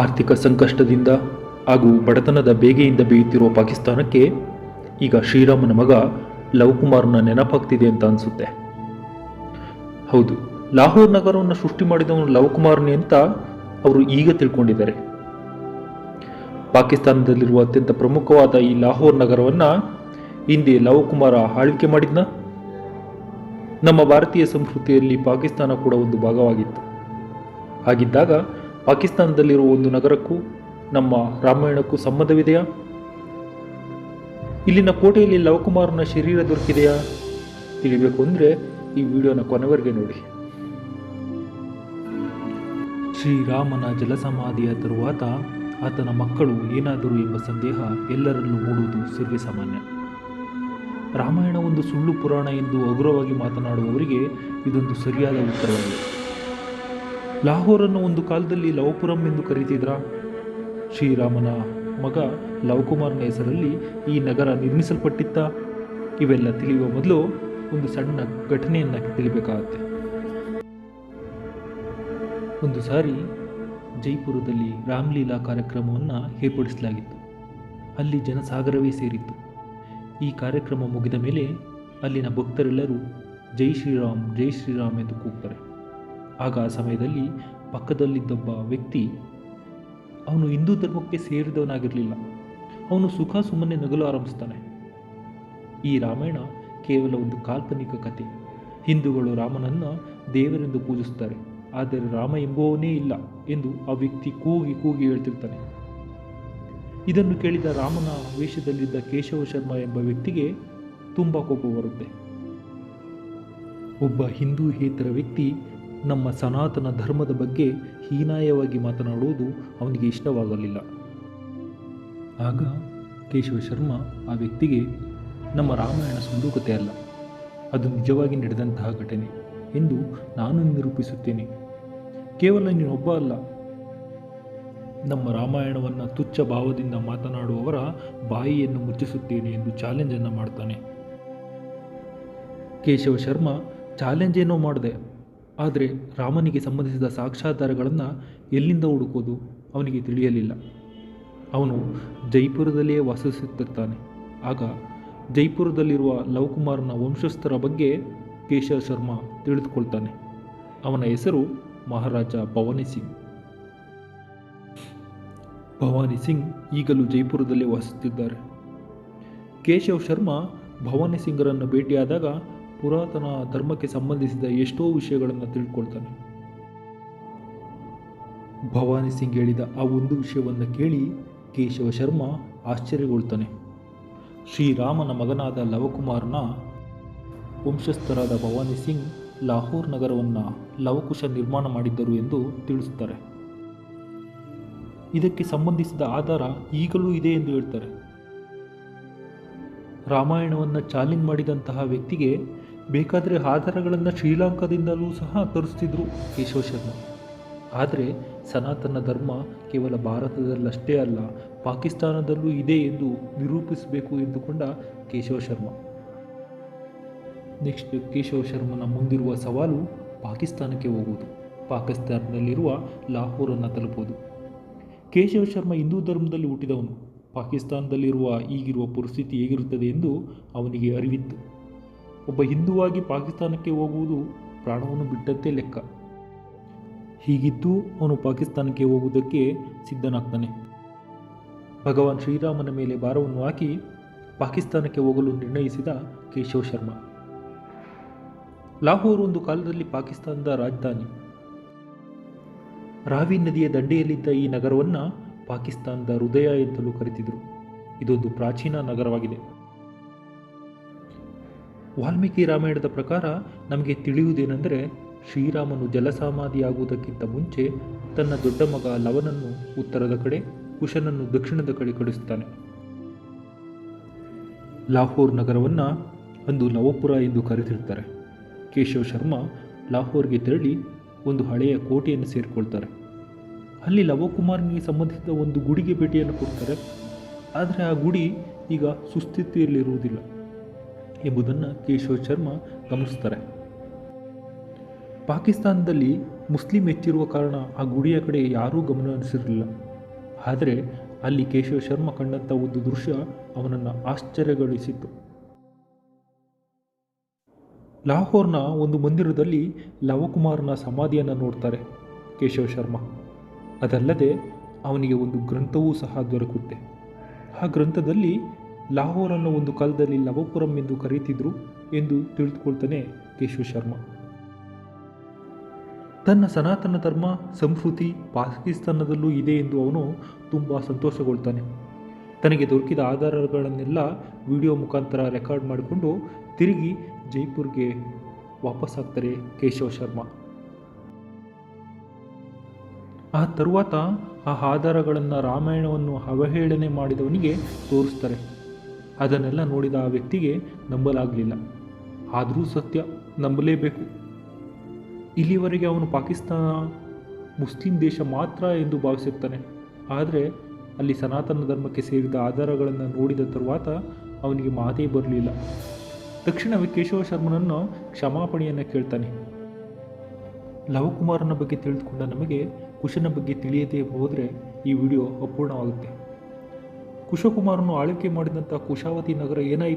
ಆರ್ಥಿಕ ಸಂಕಷ್ಟದಿಂದ ಹಾಗೂ ಬಡತನದ ಬೇಗೆಯಿಂದ ಬೇಯುತ್ತಿರುವ ಪಾಕಿಸ್ತಾನಕ್ಕೆ ಈಗ ಶ್ರೀರಾಮನ ಮಗ ಲವಕುಮಾರ್ನ ನೆನಪಾಗ್ತಿದೆ ಅಂತ ಅನಿಸುತ್ತೆ. ಹೌದು, ಲಾಹೋರ್ ನಗರವನ್ನು ಸೃಷ್ಟಿ ಮಾಡಿದವನು ಲವಕುಮಾರ್ನೇ ಅಂತ ಅವರು ಈಗ ತಿಳ್ಕೊಂಡಿದ್ದಾರೆ. ಪಾಕಿಸ್ತಾನದಲ್ಲಿರುವ ಅತ್ಯಂತ ಪ್ರಮುಖವಾದ ಈ ಲಾಹೋರ್ ನಗರವನ್ನು ಹಿಂದೆ ಲವಕುಮಾರ ಆಳ್ವಿಕೆ ಮಾಡಿದ್ನ. ನಮ್ಮ ಭಾರತೀಯ ಸಂಸ್ಕೃತಿಯಲ್ಲಿ ಪಾಕಿಸ್ತಾನ ಕೂಡ ಒಂದು ಭಾಗವಾಗಿತ್ತು. ಹಾಗಿದ್ದಾಗ ಪಾಕಿಸ್ತಾನದಲ್ಲಿರುವ ಒಂದು ನಗರಕ್ಕೂ ನಮ್ಮ ರಾಮಾಯಣಕ್ಕೂ ಸಂಬಂಧವಿದೆಯಾ? ಇಲ್ಲಿನ ಕೋಟೆಯಲ್ಲಿ ಲವಕುಮಾರನ ಶರೀರ ದೊರಕಿದೆಯಾ? ತಿಳಿಬೇಕು ಅಂದರೆ ಈ ವಿಡಿಯೋನ ಕೊನೆವರೆಗೆ ನೋಡಿ. ಶ್ರೀರಾಮನ ಜಲಸಮಾಧಿಯ ತರುವಾತ ಆತನ ಮಕ್ಕಳು ಏನಾದರೂ ಎಂಬ ಸಂದೇಹ ಎಲ್ಲರಲ್ಲೂ ಮೂಡುವುದು ಸರ್ವೇಸಾಮಾನ್ಯ. ರಾಮಾಯಣ ಒಂದು ಸುಳ್ಳು ಪುರಾಣ ಎಂದು ಹಗುರವಾಗಿ ಮಾತನಾಡುವವರಿಗೆ ಇದೊಂದು ಸರಿಯಾದ ಉತ್ತರವಾಗಿದೆ. ಲಾಹೋರನ್ನು ಒಂದು ಕಾಲದಲ್ಲಿ ಲವಪುರಂ ಎಂದು ಕರೀತಿದ್ರ. ಶ್ರೀರಾಮನ ಮಗ ಲವಕುಮಾರನ ಹೆಸರಲ್ಲಿ ಈ ನಗರ ನಿರ್ಮಿಸಲ್ಪಟ್ಟಿತ್ತ? ಇವೆಲ್ಲ ತಿಳಿಯುವ ಮೊದಲು ಒಂದು ಸಣ್ಣ ಘಟನೆಯನ್ನು ತಿಳಿಬೇಕಾಗತ್ತೆ. ಒಂದು ಸಾರಿ ಜೈಪುರದಲ್ಲಿ ರಾಮ್ಲೀಲಾ ಕಾರ್ಯಕ್ರಮವನ್ನು ಏರ್ಪಡಿಸಲಾಗಿತ್ತು. ಅಲ್ಲಿ ಜನಸಾಗರವೇ ಸೇರಿತ್ತು. ಈ ಕಾರ್ಯಕ್ರಮ ಮುಗಿದ ಮೇಲೆ ಅಲ್ಲಿನ ಭಕ್ತರೆಲ್ಲರೂ ಜೈ ಶ್ರೀರಾಮ್ ಜೈ ಶ್ರೀರಾಮ್ ಎಂದು ಕೂಗ್ತಾರೆ. ಆಗ ಆ ಸಮಯದಲ್ಲಿ ಪಕ್ಕದಲ್ಲಿದ್ದೊಬ್ಬ ವ್ಯಕ್ತಿ, ಅವನು ಹಿಂದೂ ಧರ್ಮಕ್ಕೆ ಸೇರಿದವನಾಗಿರಲಿಲ್ಲ. ಅವನು ಸುಮ್ಮನೆ ನಗಲು ಆರಂಭಿಸ್ತಾನೆ. ಈ ರಾಮಾಯಣ ಕೇವಲ ಒಂದು ಕಾಲ್ಪನಿಕ ಕಥೆ. ಹಿಂದೂಗಳು ರಾಮನನ್ನು ದೇವರೆಂದು ಪೂಜಿಸುತ್ತಾರೆ, ಆದರೆ ರಾಮ ಎಂಬುವವನೇ ಇಲ್ಲ ಎಂದು ಆ ವ್ಯಕ್ತಿ ಕೂಗಿ ಹೇಳ್ತಿರ್ತಾನೆ. ಇದನ್ನು ಕೇಳಿದ ರಾಮನ ವೇಷದಲ್ಲಿದ್ದ ಕೇಶವ ಶರ್ಮ ಎಂಬ ವ್ಯಕ್ತಿಗೆ ತುಂಬ ಕೋಪ ಬರುತ್ತೆ. ಒಬ್ಬ ಹಿಂದೂಯೇತರ ವ್ಯಕ್ತಿ ನಮ್ಮ ಸನಾತನ ಧರ್ಮದ ಬಗ್ಗೆ ಹೀನಾಯವಾಗಿ ಮಾತನಾಡುವುದು ಅವನಿಗೆ ಇಷ್ಟವಾಗಲಿಲ್ಲ. ಆಗ ಕೇಶವ ಶರ್ಮ ಆ ವ್ಯಕ್ತಿಗೆ, ನಮ್ಮ ರಾಮಾಯಣ ಸುಳ್ಳು ಕಥೆ ಅಲ್ಲ, ಅದು ನಿಜವಾಗಿ ನಡೆದಂತಹ ಘಟನೆ ಎಂದು ನಾನು ನಿರೂಪಿಸುತ್ತೇನೆ. ಕೇವಲ ನೀನೊಬ್ಬ ಅಲ್ಲ, ನಮ್ಮ ರಾಮಾಯಣವನ್ನು ತುಚ್ಛ ಭಾವದಿಂದ ಮಾತನಾಡುವವರ ಬಾಯಿಯನ್ನು ಮುಚ್ಚಿಸುತ್ತೇನೆ ಎಂದು ಚಾಲೆಂಜನ್ನು ಮಾಡ್ತಾನೆ. ಕೇಶವ ಶರ್ಮ ಚಾಲೆಂಜ್ ಏನೋ ಮಾಡಿದೆ, ಆದರೆ ರಾಮನಿಗೆ ಸಂಬಂಧಿಸಿದ ಸಾಕ್ಷ್ಯಾಧಾರಗಳನ್ನು ಎಲ್ಲಿಂದ ಹುಡುಕೋದು ಅವನಿಗೆ ತಿಳಿಯಲಿಲ್ಲ. ಅವನು ಜೈಪುರದಲ್ಲಿಯೇ ವಾಸಿಸುತ್ತಿರ್ತಾನೆ. ಆಗ ಜೈಪುರದಲ್ಲಿರುವ ಲವಕುಮಾರನ ವಂಶಸ್ಥರ ಬಗ್ಗೆ ಕೇಶವ ಶರ್ಮ ತಿಳಿದುಕೊಳ್ತಾನೆ. ಅವನ ಹೆಸರು ಮಹಾರಾಜ ಭವಾನಿ ಸಿಂಗ್. ಭವಾನಿ ಸಿಂಗ್ ಈಗಲೂ ಜೈಪುರದಲ್ಲೇ ವಾಸಿಸುತ್ತಿದ್ದಾರೆ. ಕೇಶವ್ ಶರ್ಮ ಭವಾನಿ ಸಿಂಗರನ್ನು ಭೇಟಿಯಾದಾಗ ಪುರಾತನ ಧರ್ಮಕ್ಕೆ ಸಂಬಂಧಿಸಿದ ಎಷ್ಟೋ ವಿಷಯಗಳನ್ನು ತಿಳ್ಕೊಳ್ತಾನೆ. ಭವಾನಿ ಸಿಂಗ್ ಹೇಳಿದ ಆ ಒಂದು ವಿಷಯವನ್ನು ಕೇಳಿ ಕೇಶವ ಶರ್ಮ ಆಶ್ಚರ್ಯಗೊಳ್ತಾನೆ. ಶ್ರೀರಾಮನ ಮಗನಾದ ಲವಕುಮಾರನ ವಂಶಸ್ಥರಾದ ಭವಾನಿ ಸಿಂಗ್ ಲಾಹೋರ್ ನಗರವನ್ನು ಲವಕುಶ ನಿರ್ಮಾಣ ಮಾಡಿದ್ದರು ಎಂದು ತಿಳಿಸುತ್ತಾರೆ. ಇದಕ್ಕೆ ಸಂಬಂಧಿಸಿದ ಆಧಾರ ಈಗಲೂ ಇದೆ ಎಂದು ಹೇಳ್ತಾರೆ. ರಾಮಾಯಣವನ್ನು ಚಾಲೆಂಜ್ ಮಾಡಿದಂತಹ ವ್ಯಕ್ತಿಗೆ ಬೇಕಾದರೆ ಆಧಾರಗಳನ್ನು ಶ್ರೀಲಂಕಾದಿಂದಲೂ ಸಹ ತರಿಸ್ತಿದ್ರು ಕೇಶವ ಶರ್ಮ. ಆದರೆ ಸನಾತನ ಧರ್ಮ ಕೇವಲ ಭಾರತದಲ್ಲಷ್ಟೇ ಅಲ್ಲ, ಪಾಕಿಸ್ತಾನದಲ್ಲೂ ಇದೆ ಎಂದು ನಿರೂಪಿಸಬೇಕು ಎಂದುಕೊಂಡ ಕೇಶವ ಶರ್ಮ. ನೆಕ್ಸ್ಟ್ ಕೇಶವ ಶರ್ಮನ ಮುಂದಿರುವ ಸವಾಲು ಪಾಕಿಸ್ತಾನಕ್ಕೆ ಹೋಗುವುದು, ಪಾಕಿಸ್ತಾನದಲ್ಲಿರುವ ಲಾಹೋರನ್ನು ತಲುಪುವುದು. ಕೇಶವ ಶರ್ಮ ಹಿಂದೂ ಧರ್ಮದಲ್ಲಿ ಹುಟ್ಟಿದವನು. ಪಾಕಿಸ್ತಾನದಲ್ಲಿರುವ ಈಗಿರುವ ಪರಿಸ್ಥಿತಿ ಹೇಗಿರುತ್ತದೆ ಎಂದು ಅವನಿಗೆ ಅರಿವಿತ್ತು. ಒಬ್ಬ ಹಿಂದೂವಾಗಿ ಪಾಕಿಸ್ತಾನಕ್ಕೆ ಹೋಗುವುದು ಪ್ರಾಣವನ್ನು ಬಿಟ್ಟಂತೆ ಲೆಕ್ಕ. ಹೀಗಿದ್ದು ಅವನು ಪಾಕಿಸ್ತಾನಕ್ಕೆ ಹೋಗುವುದಕ್ಕೆ ಸಿದ್ಧನಾಗ್ತಾನೆ. ಭಗವಾನ್ ಶ್ರೀರಾಮನ ಮೇಲೆ ಭಾರವನ್ನು ಹಾಕಿ ಪಾಕಿಸ್ತಾನಕ್ಕೆ ಹೋಗಲು ನಿರ್ಣಯಿಸಿದ ಕೇಶವ ಶರ್ಮ. ಲಾಹೋರ್ ಒಂದು ಕಾಲದಲ್ಲಿ ಪಾಕಿಸ್ತಾನದ ರಾಜಧಾನಿ. ರಾವಿ ನದಿಯ ದಂಡೆಯಲ್ಲಿದ್ದ ಈ ನಗರವನ್ನು ಪಾಕಿಸ್ತಾನದ ಹೃದಯ ಎಂತಲೂ ಕರೆತಿದ್ರು. ಇದೊಂದು ಪ್ರಾಚೀನ ನಗರವಾಗಿದೆ. ವಾಲ್ಮೀಕಿ ರಾಮಾಯಣದ ಪ್ರಕಾರ ನಮಗೆ ತಿಳಿಯುವುದೇನೆಂದರೆ, ಶ್ರೀರಾಮನು ಜಲಸಮಾಧಿಯಾಗುವುದಕ್ಕಿಂತ ಮುಂಚೆ ತನ್ನ ದೊಡ್ಡ ಮಗ ಲವನನ್ನು ಉತ್ತರದ ಕಡೆ, ಕುಶನನ್ನು ದಕ್ಷಿಣದ ಕಡೆ ಕಳಿಸುತ್ತಾನೆ. ಲಾಹೋರ್ ನಗರವನ್ನು ಅಂದು ಲವಪುರ ಎಂದು ಕರೆದಿರ್ತಾರೆ. ಕೇಶವ ಶರ್ಮ ಲಾಹೋರ್ಗೆ ತೆರಳಿ ಒಂದು ಹಳೆಯ ಕೋಟೆಯನ್ನು ಸೇರಿಕೊಳ್ತಾರೆ. ಅಲ್ಲಿ ಲವಕುಮಾರನಿಗೆ ಸಂಬಂಧಿಸಿದ ಒಂದು ಗುಡಿಗೆ ಭೇಟಿಯನ್ನು ಕೊಡ್ತಾರೆ. ಆದರೆ ಆ ಗುಡಿ ಈಗ ಸುಸ್ಥಿತಿಯಲ್ಲಿರುವುದಿಲ್ಲ ಎಂಬುದನ್ನು ಕೇಶವ ಶರ್ಮ ಗಮನಿಸ್ತಾರೆ. ಪಾಕಿಸ್ತಾನದಲ್ಲಿ ಮುಸ್ಲಿಂ ಹೆಚ್ಚಿರುವ ಕಾರಣ ಆ ಗುಡಿಯ ಕಡೆ ಯಾರೂ ಗಮನ ಹರಿಸಿರಲಿಲ್ಲ. ಆದರೆ ಅಲ್ಲಿ ಕೇಶವ ಶರ್ಮ ಕಂಡಂಥ ಒಂದು ದೃಶ್ಯ ಅವನನ್ನು ಆಶ್ಚರ್ಯಗೊಳಿಸಿತ್ತು. ಲಾಹೋರ್ನ ಒಂದು ಮಂದಿರದಲ್ಲಿ ಲವಕುಮಾರನ ಸಮಾಧಿಯನ್ನು ನೋಡ್ತಾರೆ ಕೇಶವ ಶರ್ಮ. ಅದಲ್ಲದೆ ಅವನಿಗೆ ಒಂದು ಗ್ರಂಥವೂ ಸಹ ದೊರಕುತ್ತೆ. ಆ ಗ್ರಂಥದಲ್ಲಿ ಲಾಹೋರನ್ನು ಒಂದು ಕಾಲದಲ್ಲಿ ಲವಪುರಂ ಎಂದು ಕರೀತಿದ್ರು ಎಂದು ತಿಳಿದುಕೊಳ್ತಾನೆ ಕೇಶವ ಶರ್ಮ. ತನ್ನ ಸನಾತನ ಧರ್ಮ ಸಂಸ್ಕೃತಿ ಪಾಕಿಸ್ತಾನದಲ್ಲೂ ಇದೆ ಎಂದು ಅವನು ತುಂಬ ಸಂತೋಷಗೊಳ್ತಾನೆ. ತನಗೆ ದೊರಕಿದ ಆಧಾರಗಳನ್ನೆಲ್ಲ ವಿಡಿಯೋ ಮುಖಾಂತರ ರೆಕಾರ್ಡ್ ಮಾಡಿಕೊಂಡು ತಿರುಗಿ ಜೈಪುರ್ಗೆ ವಾಪಸ್ಸಾಗ್ತಾರೆ ಕೇಶವ ಶರ್ಮ. ಆ ತರುవాత ಆ ಆಧಾರಗಳನ್ನು ರಾಮಾಯಣವನ್ನು ಅವಹೇಳನೆ ಮಾಡಿದವನಿಗೆ ತೋರಿಸ್ತಾರೆ. ಅದನ್ನೆಲ್ಲ ನೋಡಿದ ಆ ವ್ಯಕ್ತಿಗೆ ನಂಬಲಾಗಲಿಲ್ಲ. ಆದರೂ ಸತ್ಯ ನಂಬಲೇಬೇಕು. ಇಲ್ಲಿವರೆಗೆ ಅವನು ಪಾಕಿಸ್ತಾನ ಮುಸ್ಲಿಂ ದೇಶ ಮಾತ್ರ ಎಂದು ಭಾವಿಸಿರ್ತಾನೆ. ಆದರೆ ಅಲ್ಲಿ ಸನಾತನ ಧರ್ಮಕ್ಕೆ ಸೇರಿದ ಆಧಾರಗಳನ್ನು ನೋಡಿದ ತರುవాత ಅವನಿಗೆ ಮಾತೇ ಬರಲಿಲ್ಲ. ತಕ್ಷಣವೇ ಕೇಶವ ಶರ್ಮನನ್ನು ಕ್ಷಮಾಪಣೆಯನ್ನು ಕೇಳ್ತಾನೆ. ಲವಕುಮಾರನ ಬಗ್ಗೆ ತಿಳಿದುಕೊಂಡ ನಮಗೆ ಕುಶನ ಬಗ್ಗೆ ತಿಳಿಯದೇ ಹೋದರೆ ಈ ವಿಡಿಯೋ ಅಪೂರ್ಣವಾಗುತ್ತೆ. ಕುಶಕುಮಾರನು ಆಳ್ವಿಕೆ ಮಾಡಿದಂಥ ಕುಶಾವತಿ ನಗರ ಏನಾಯಿತು